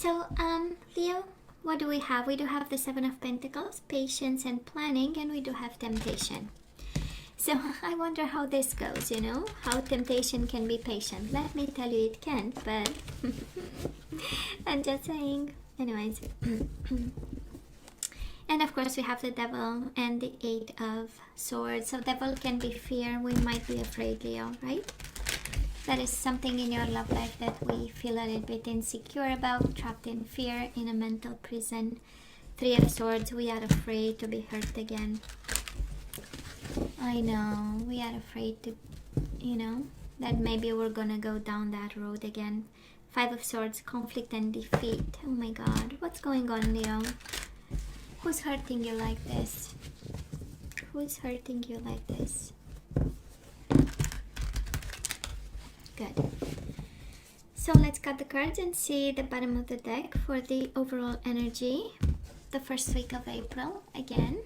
So, Leo, what do we have? We do have the Seven of Pentacles, patience and planning, and we do have temptation. So I wonder how this goes, how temptation can be patient. Let me tell you it can't, but I'm just saying. Anyways. And of course we have the Devil and the Eight of Swords. So Devil can be fear. We might be afraid, Leo, right? That is something in your love life that we feel a little bit insecure about, trapped in fear, in a mental prison. Three of Swords, we are afraid to be hurt again. I know, we are afraid to, that maybe we're gonna go down that road again. Five of Swords, conflict and defeat. Oh my God, what's going on, Leo? Who's hurting you like this? Who's hurting you like this? Good. So let's cut the cards and see the bottom of the deck for the overall energy. The first week of April again.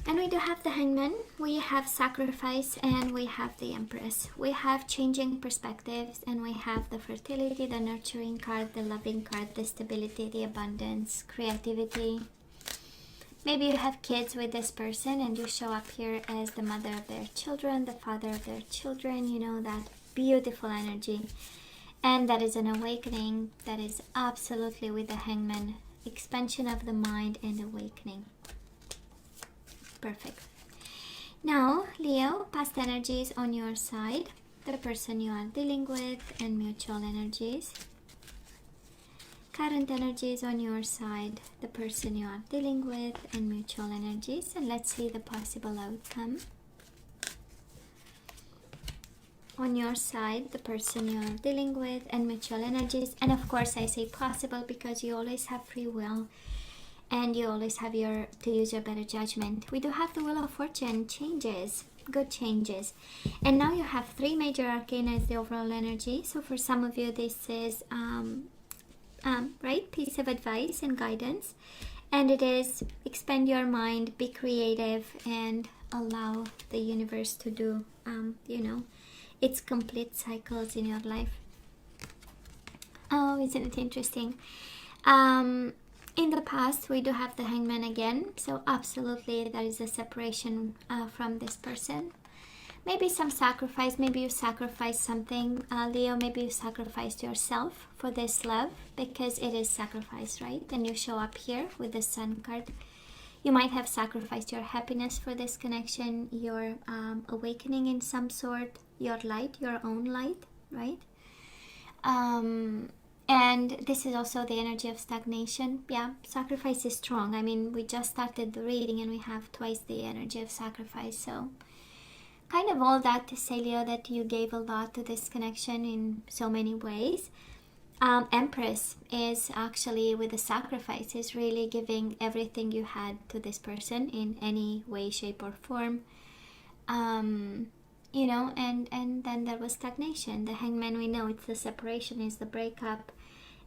And we do have the Hangman, we have sacrifice, and we have the Empress. We have changing perspectives, and we have the fertility, the nurturing card, the loving card, the stability, the abundance, creativity. Maybe you have kids with this person and you show up here as the mother of their children, the father of their children, that beautiful energy. And that is an awakening. That is absolutely with the Hangman, expansion of the mind and awakening. Perfect. Now, Leo, past energies on your side, the person you are dealing with, and mutual energies. Current energies on your side, the person you are dealing with, and mutual energies. And let's see the possible outcome. On your side, the person you are dealing with, and mutual energies. And of course, I say possible because you always have free will. And you always have to use your better judgment. We do have the Wheel of Fortune, changes, good changes. And now you have three major arcana as the overall energy. So for some of you, this is, right, piece of advice and guidance. And it is expand your mind, be creative, and allow the universe to do, its complete cycles in your life. Oh, isn't it interesting? In the past, we do have the Hangman again. So absolutely, there is a separation from this person. Maybe some sacrifice. Maybe you sacrificed something, Leo. Maybe you sacrificed yourself for this love because it is sacrifice, right? And you show up here with the Sun card. You might have sacrificed your happiness for this connection, your awakening in some sort, your light, your own light, right? And this is also the energy of stagnation. Yeah, sacrifice is strong. I mean, we just started the reading and we have twice the energy of sacrifice. So kind of all that to say, Leo, that you gave a lot to this connection in so many ways. Empress is actually with the sacrifice, is really giving everything you had to this person in any way, shape or form. And then there was stagnation. The Hangman, we know it's the separation, is the breakup,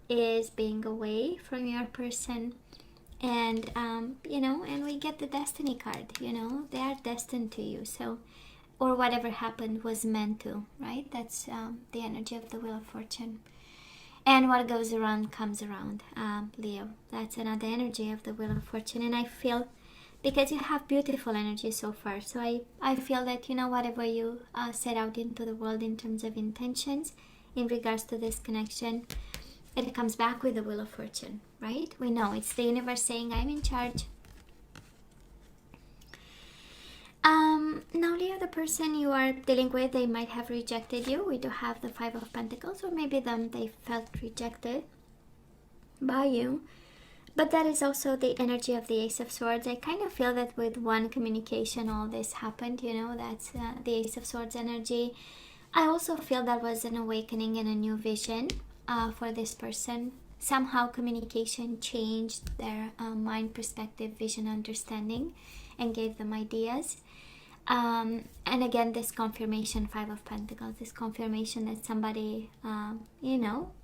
is being away from your person. And, and we get the Destiny card, they are destined to you. So, or whatever happened was meant to, right? That's the energy of the Wheel of Fortune. And what goes around comes around, Leo. That's another energy of the Wheel of Fortune. And I feel, because you have beautiful energy so far, so I feel that, whatever you set out into the world in terms of intentions in regards to this connection, it comes back with the Wheel of Fortune, right? We know it's the universe saying, I'm in charge. Now, Leo, the person you are dealing with, they might have rejected you. We do have the Five of Pentacles, or maybe they felt rejected by you. But that is also the energy of the Ace of Swords. I kind of feel that with one communication, all this happened, that's the Ace of Swords energy. I also feel that was an awakening and a new vision for this person. Somehow communication changed their mind, perspective, vision, understanding, and gave them ideas. And again, this confirmation, Five of Pentacles, this confirmation that somebody,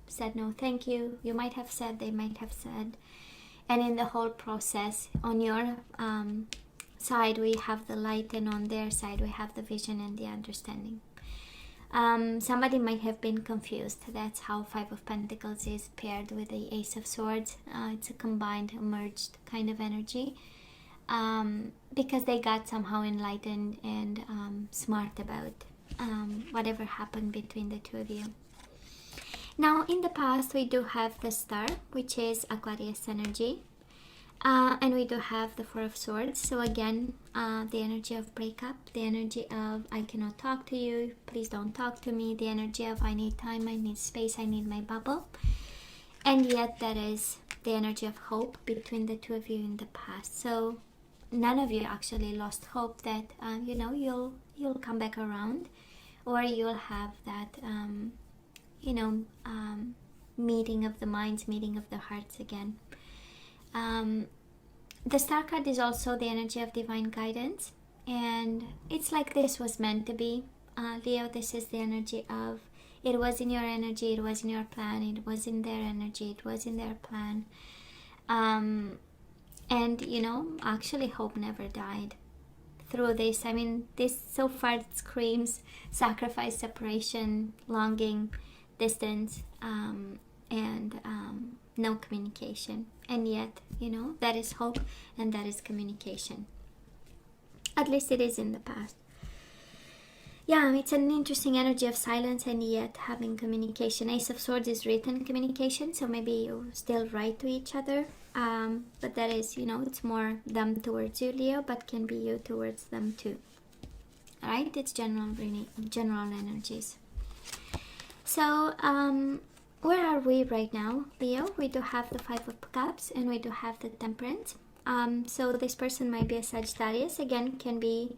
said no thank you. You might have said, they might have said. And in the whole process, on your side, we have the light, and on their side, we have the vision and the understanding. Somebody might have been confused. That's how Five of Pentacles is paired with the Ace of Swords. It's a combined, merged kind of energy. Because they got somehow enlightened and smart about whatever happened between the two of you. Now, in the past, we do have the Star, which is Aquarius energy. And we do have the Four of Swords. So again, the energy of breakup, the energy of I cannot talk to you, please don't talk to me, the energy of I need time, I need space, I need my bubble. And yet that is the energy of hope between the two of you in the past. So none of you actually lost hope that you'll come back around, or you'll have that meeting of the minds, meeting of the hearts again. The Star card is also the energy of divine guidance, and it's like this was meant to be. Leo, this is the energy of it was in your energy, it was in your plan, it was in their energy, it was in their plan. And actually hope never died through this. I mean, this so far it screams sacrifice, separation, longing, distance, and no communication. And yet, that is hope and that is communication. At least it is in the past. Yeah, it's an interesting energy of silence and yet having communication. Ace of Swords is written communication, so maybe you still write to each other. But that is, it's more them towards you, Leo, but can be you towards them too. Alright, it's general energies. So, where are we right now, Leo? We do have the Five of Cups and we do have the Temperance. So this person might be a Sagittarius. Again, can be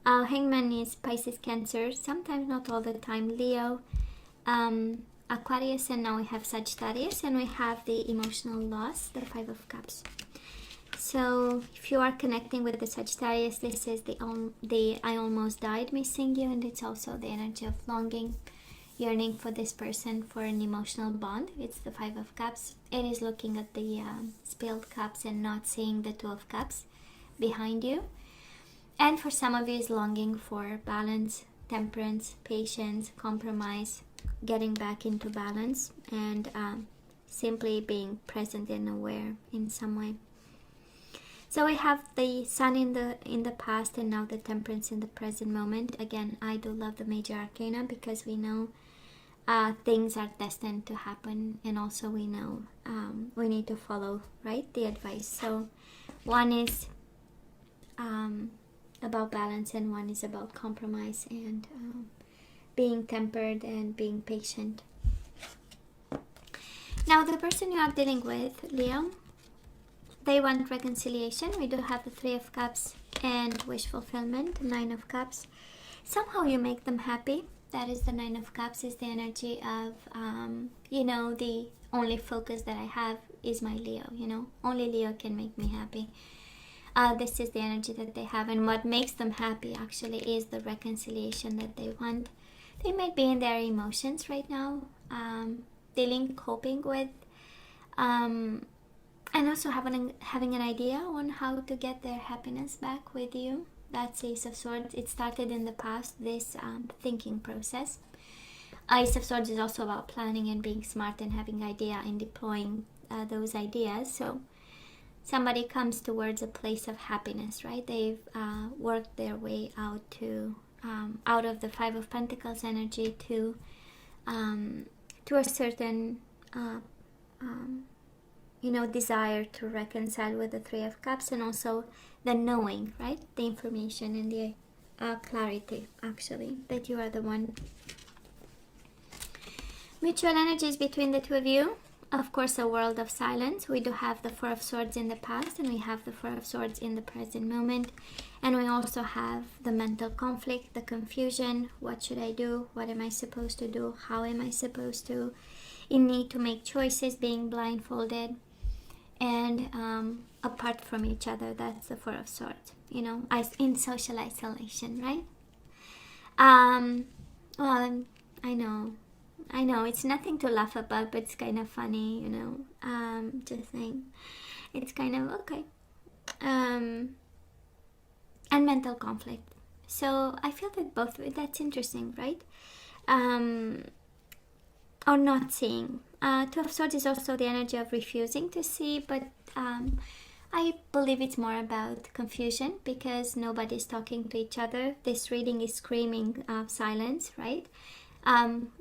Hangman is Pisces, Cancer. Sometimes, not all the time. Leo, Aquarius, and now we have Sagittarius, and we have the emotional loss, the Five of Cups. So if you are connecting with the Sagittarius, this is the I almost died missing you, and it's also the energy of longing, yearning for this person for an emotional bond. It's the Five of Cups. It is looking at the spilled cups and not seeing the Two of Cups behind you. And for some of you is longing for balance, temperance, patience, compromise, getting back into balance, and simply being present and aware in some way. So we have the Sun in the past and now the Temperance in the present moment. Again, I do love the major arcana because we know things are destined to happen, and also we know we need to follow, right, the advice. So one is about balance and one is about compromise and being tempered and being patient. Now the person you are dealing with, Leo, they want reconciliation. We do have the Three of Cups and wish fulfillment, Nine of Cups. Somehow you make them happy. That is the Nine of Cups, is the energy of, the only focus that I have is my Leo, Only Leo can make me happy. This is the energy that they have, and what makes them happy actually is the reconciliation that they want. They might be in their emotions right now, coping with, and also having an idea on how to get their happiness back with you. That's Ace of Swords. It started in the past, this thinking process. Ace of Swords is also about planning and being smart and having idea and deploying those ideas. So somebody comes towards a place of happiness, right? They've worked their way out to out of the Five of Pentacles energy to a certain desire to reconcile with the Three of Cups, and also the knowing, right? The information and the clarity, actually, that you are the one. Mutual energies between the two of you. Of course, a world of silence. We do have the Four of Swords in the past, and we have the Four of Swords in the present moment. And we also have the mental conflict, the confusion. What should I do? What am I supposed to do? How am I supposed to? In need to make choices, being blindfolded, and apart from each other. That's the Four of Swords. In social isolation, right? Well, I know it's nothing to laugh about, but it's kind of funny, just saying. It's kind of okay. And mental conflict. So I feel that that's interesting, right? or not seeing. Two of Swords is also the energy of refusing to see, but I believe it's more about confusion because nobody's talking to each other. This reading is screaming silence, right?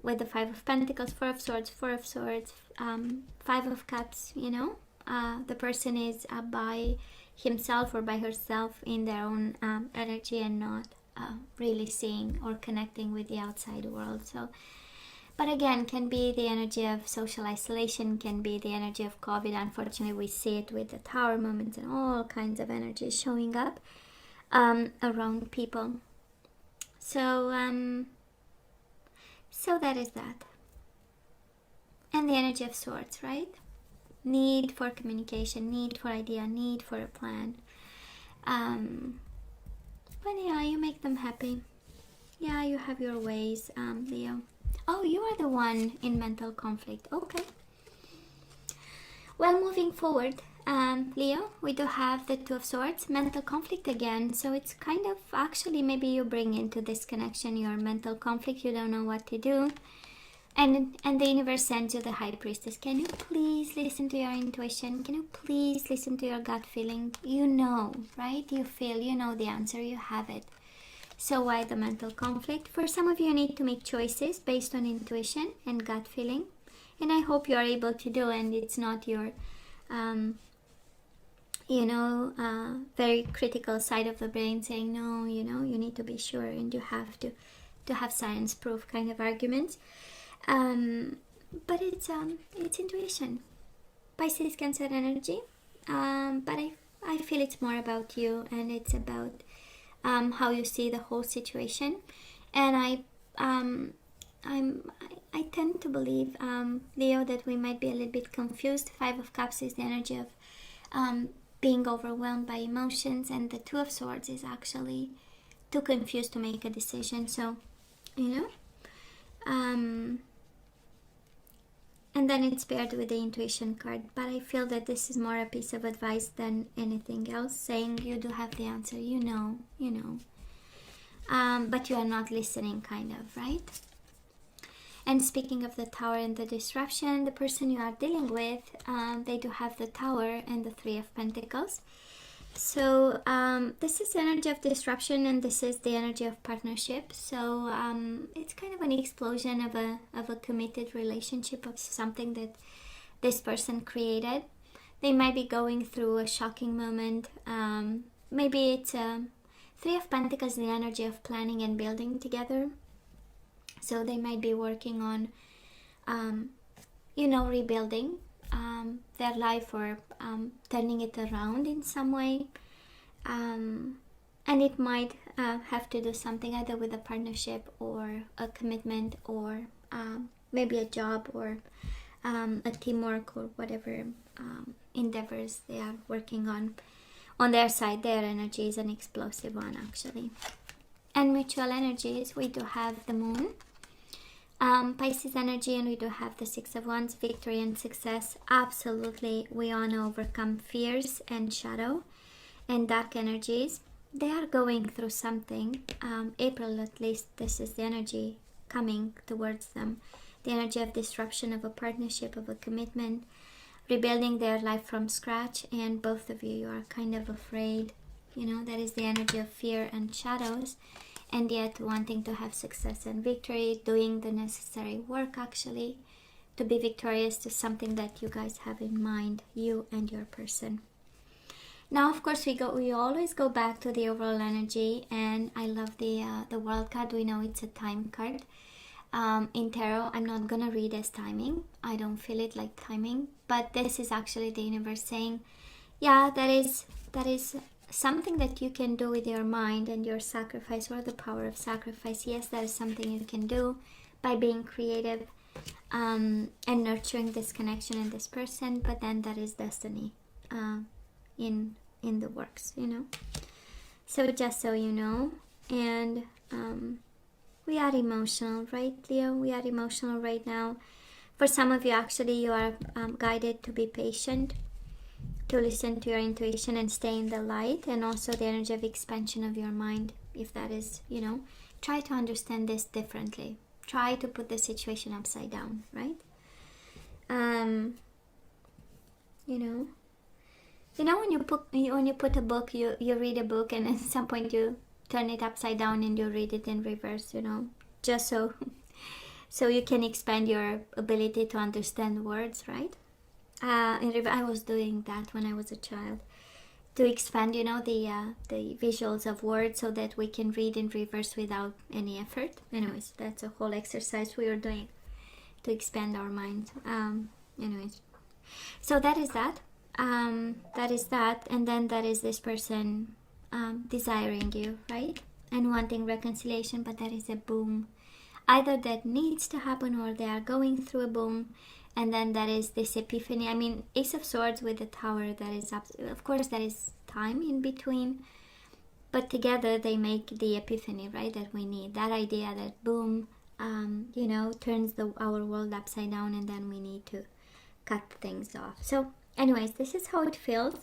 With the Five of Pentacles, Four of Swords, Five of Cups, the person is by himself or by herself in their own energy and not really seeing or connecting with the outside world. So, but again, can be the energy of social isolation, can be the energy of COVID. Unfortunately, we see it with the Tower moments and all kinds of energies showing up around people. So that is that. And the energy of Swords, right? Need for communication, need for idea, need for a plan. But yeah, you make them happy. Yeah, you have your ways, Leo. Oh, you are the one in mental conflict. Okay. Well, moving forward, Leo, we do have the Two of Swords, mental conflict again. So it's kind of, actually, maybe you bring into this connection your mental conflict. You don't know what to do. And the universe sends you the High Priestess. Can you please listen to your intuition? Can you please listen to your gut feeling? You know, right? You feel, you know the answer, you have it. So why the mental conflict? For some of you need to make choices based on intuition and gut feeling. And I hope you are able to do, and it's not your, very critical side of the brain saying, no, you need to be sure and you have to have science proof kind of arguments. But it's intuition. Pisces, Cancer energy. But I feel it's more about you, and it's about how you see the whole situation. And I tend to believe, Leo, that we might be a little bit confused. Five of Cups is the energy of being overwhelmed by emotions, and the Two of Swords is actually too confused to make a decision. So, and then it's paired with the intuition card. But I feel that this is more a piece of advice than anything else, saying you do have the answer, you know. But you are not listening, kind of, right? And speaking of the Tower and the disruption, the person you are dealing with, they do have the Tower and the Three of Pentacles. So this is the energy of disruption, and this is the energy of partnership. So it's kind of an explosion of a committed relationship, of something that this person created. They might be going through a shocking moment. Maybe it's Three of Pentacles, the energy of planning and building together. So they might be working on, rebuilding their life, or turning it around in some way. And it might have to do something either with a partnership or a commitment, or maybe a job, or a teamwork, or whatever endeavors they are working on their side. Their energy is an explosive one, actually. And mutual energies, we do have the Moon, Pisces energy, and we do have the Six of Wands, victory and success. Absolutely, we want to overcome fears and shadow and dark energies. They are going through something. April, at least, this is the energy coming towards them. The energy of disruption, of a partnership, of a commitment, rebuilding their life from scratch. And both of you are kind of afraid. That is the energy of fear and shadows. And yet wanting to have success and victory, doing the necessary work, actually, to be victorious to something that you guys have in mind, you and your person. Now, of course, we always go back to the overall energy, and I love the World card. We know it's a time card. In tarot, I'm not gonna read as timing. I don't feel it like timing, but this is actually the universe saying, yeah, that is something that you can do with your mind and your sacrifice, or the power of sacrifice. Yes, that is something you can do by being creative and nurturing this connection and this person. But then that is destiny in the works, So just so you know. And we are emotional, right, Leo? We are emotional right now. For some of you, actually, you are guided to be patient, to listen to your intuition and stay in the light, and also the energy of expansion of your mind. If that is, try to understand this differently. try to put the situation upside down, right? You know, when you put a book, you read a book, and at some point you turn it upside down and you read it in reverse, just so you can expand your ability to understand words, right? I was doing that when I was a child, to expand, the visuals of words, so that we can read in reverse without any effort. Anyways, that's a whole exercise we are doing to expand our mind. Anyways, so that is that. And then that is this person desiring you, right? And wanting reconciliation, but that is a boom. Either that needs to happen, or they are going through a boom. And then that is this epiphany. I mean, Ace of Swords with the Tower, that is, of course, there is time in between, but together they make the epiphany, right, that we need. That idea that boom, turns our world upside down, and then we need to cut things off. So anyways, this is how it feels.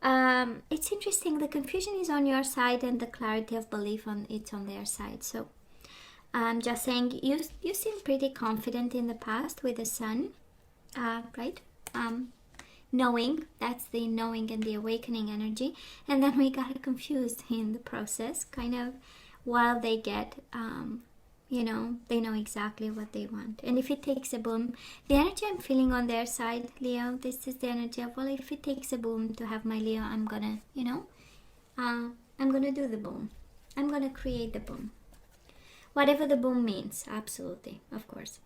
It's interesting. The confusion is on your side, and the clarity of belief it's on their side. So I'm just saying, you seem pretty confident in the past with the Sun, right? Knowing, that's the knowing and the awakening energy. And then we got confused in the process, kind of, while they get, they know exactly what they want. And if it takes a boom, the energy I'm feeling on their side, Leo, this is the energy of, well, if it takes a boom to have my Leo, I'm gonna, I'm gonna do the boom. I'm gonna create the boom. Whatever the boom means, absolutely, of course.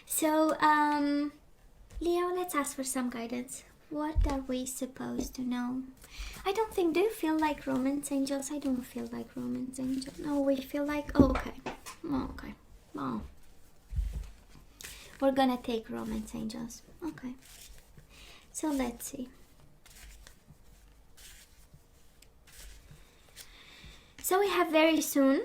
So, Leo, let's ask for some guidance. What are we supposed to know? I don't think, do you feel like romance angels? I don't feel like romance angels. No, we feel like, okay. Oh. We're gonna take romance angels. Okay. So let's see. So we have very soon.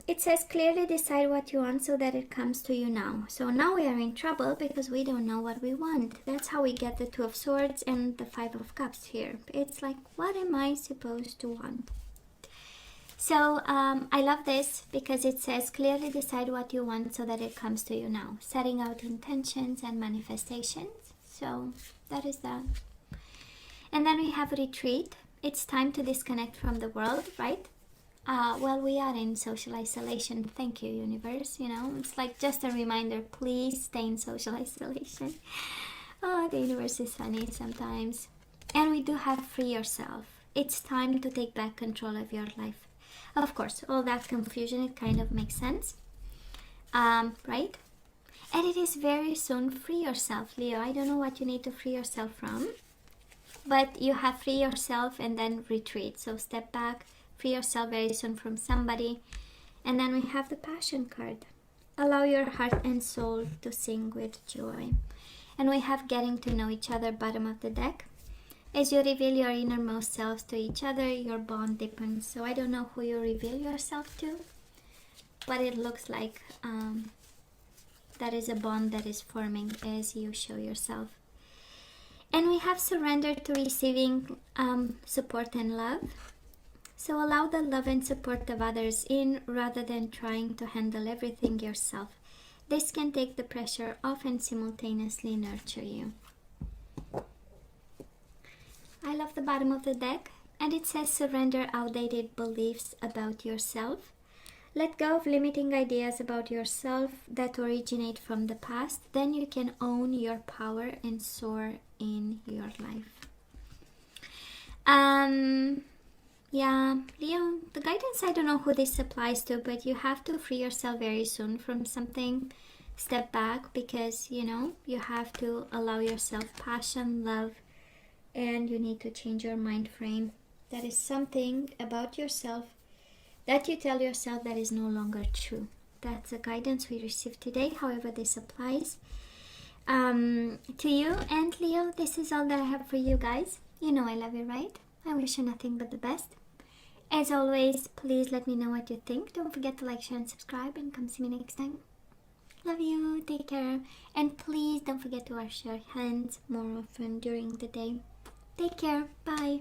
It says clearly decide what you want so that it comes to you now. So now we are in trouble because we don't know what we want. That's how we get the Two of Swords and the Five of Cups here. It's like, what am I supposed to want? So I love this because it says clearly decide what you want so that it comes to you now. Setting out intentions and manifestations. So that is that. And then we have retreat. It's time to disconnect from the world, right? Well, we are in social isolation. Thank you, universe. It's like just a reminder, please stay in social isolation. Oh, the universe is funny sometimes. And we do have free yourself. It's time to take back control of your life. Of course, all that confusion, it kind of makes sense. Right? And it is very soon. Free yourself, Leo. I don't know what you need to free yourself from. But you have free yourself and then retreat. So step back. Free yourself very soon from somebody. And then we have the Passion card. Allow your heart and soul to sing with joy. And we have getting to know each other, bottom of the deck. As you reveal your innermost selves to each other, your bond deepens. So I don't know who you reveal yourself to, but it looks like that is a bond that is forming as you show yourself. And we have surrender to receiving support and love. So allow the love and support of others in rather than trying to handle everything yourself. This can take the pressure off and simultaneously nurture you. I love the bottom of the deck, and it says surrender outdated beliefs about yourself. Let go of limiting ideas about yourself that originate from the past. Then you can own your power and soar in your life. Yeah, Leo, the guidance, I don't know who this applies to, but you have to free yourself very soon from something. Step back because, you have to allow yourself passion, love, and you need to change your mind frame. That is something about yourself that you tell yourself that is no longer true. That's the guidance we received today, however this applies to you. And Leo, this is all that I have for you guys. I love you, right? I wish you nothing but the best. As always, please let me know what you think. Don't forget to like, share, and subscribe, and come see me next time. Love you, take care, and please don't forget to wash your hands more often during the day. Take care, bye.